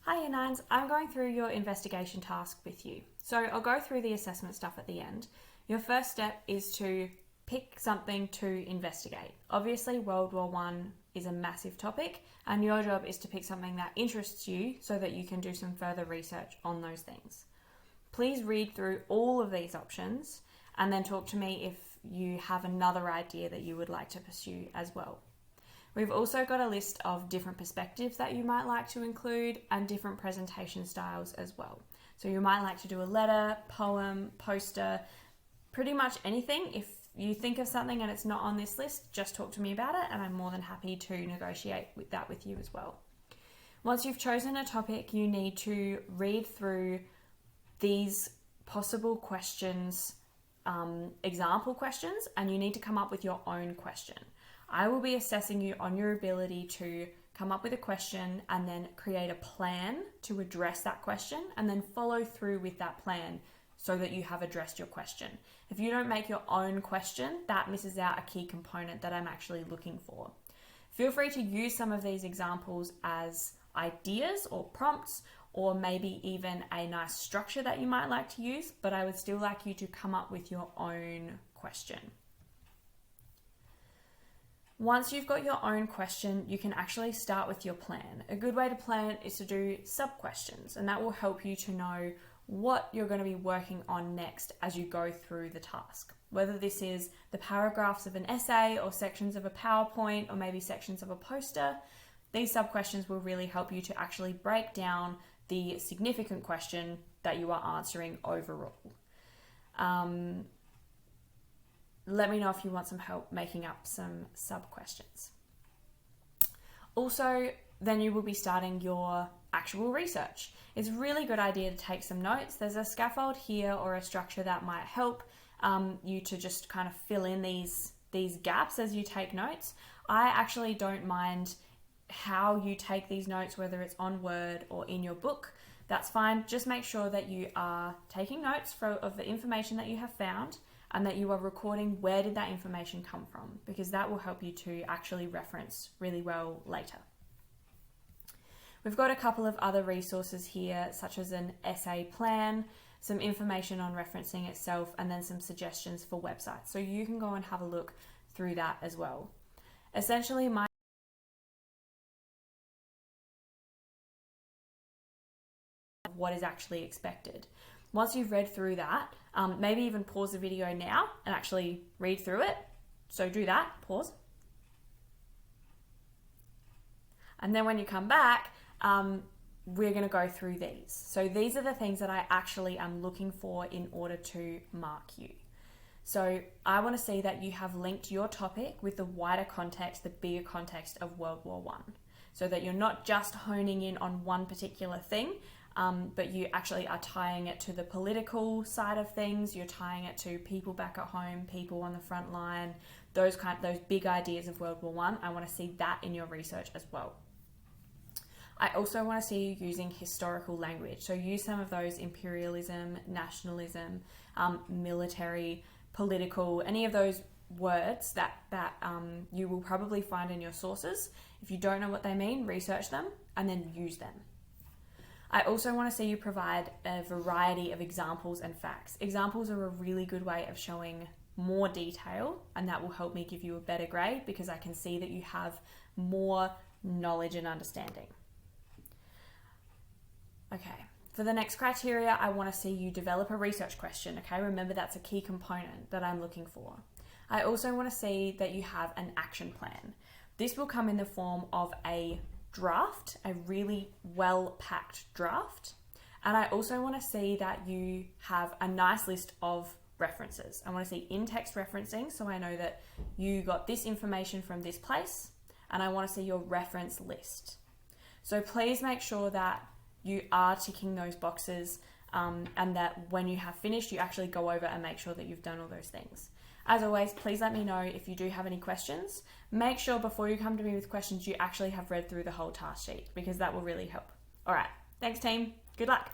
Hi Year 9s, I'm going through your investigation task with you. So I'll go through the assessment stuff at the end. Your first step is to pick something to investigate. Obviously World War I is a massive topic and your job is to pick something that interests you so that you can do some further research on those things. Please read through all of these options and then talk to me if you have another idea that you would like to pursue as well. We've also got a list of different perspectives that you might like to include and different presentation styles as well. So you might like to do a letter, poem, poster, pretty much anything. If you think of something and it's not on this list, just talk to me about it and I'm more than happy to negotiate with that with you as well. Once you've chosen a topic, you need to read through these possible questions, example questions, and you need to come up with your own question. I will be assessing you on your ability to come up with a question and then create a plan to address that question and then follow through with that plan so that you have addressed your question. If you don't make your own question, that misses out a key component that I'm actually looking for. Feel free to use some of these examples as ideas or prompts, or maybe even a nice structure that you might like to use, but I would still like you to come up with your own question. Once you've got your own question, you can actually start with your plan. A good way to plan is to do sub-questions, and that will help you to know what you're going to be working on next as you go through the task. Whether this is the paragraphs of an essay or sections of a PowerPoint or maybe sections of a poster, these sub-questions will really help you to actually break down the significant question that you are answering overall. Let me know if you want some help making up some sub-questions. Also, then you will be starting your actual research. It's a really good idea to take some notes. There's a scaffold here or a structure that might help you to just kind of fill in these gaps as you take notes. I actually don't mind how you take these notes, whether it's on Word or in your book. That's fine. Just make sure that you are taking notes of the information that you have found and that you are recording where did that information come from, because that will help you to actually reference really well later. We've got a couple of other resources here, such as an essay plan, some information on referencing itself, and then some suggestions for websites. So you can go and have a look through that as well. Essentially, what is actually expected. Once you've read through that, maybe even pause the video now and actually read through it. So do that, pause. And then when you come back, we're going to go through these. So these are the things that I actually am looking for in order to mark you. So I want to see that you have linked your topic with the wider context, the bigger context of World War I, so that you're not just honing in on one particular thing, but you actually are tying it to the political side of things. You're tying it to people back at home, people on the front line, those big ideas of World War I. I want to see that in your research as well. I also want to see you using historical language. So use some of those: imperialism, nationalism, military, political, any of those words that you will probably find in your sources. If you don't know what they mean, research them and then use them. I also want to see you provide a variety of examples and facts. Examples are a really good way of showing more detail, and that will help me give you a better grade because I can see that you have more knowledge and understanding. Okay, for the next criteria, I want to see you develop a research question. Okay, remember that's a key component that I'm looking for. I also want to see that you have an action plan. This will come in the form of a draft, a really well-packed draft. And I also want to see that you have a nice list of references. I want to see in-text referencing, so I know that you got this information from this place, and I want to see your reference list. So please make sure that you are ticking those boxes and that when you have finished, you actually go over and make sure that you've done all those things. As always, please let me know if you do have any questions. Make sure before you come to me with questions, you actually have read through the whole task sheet because that will really help. All right, thanks team. Good luck.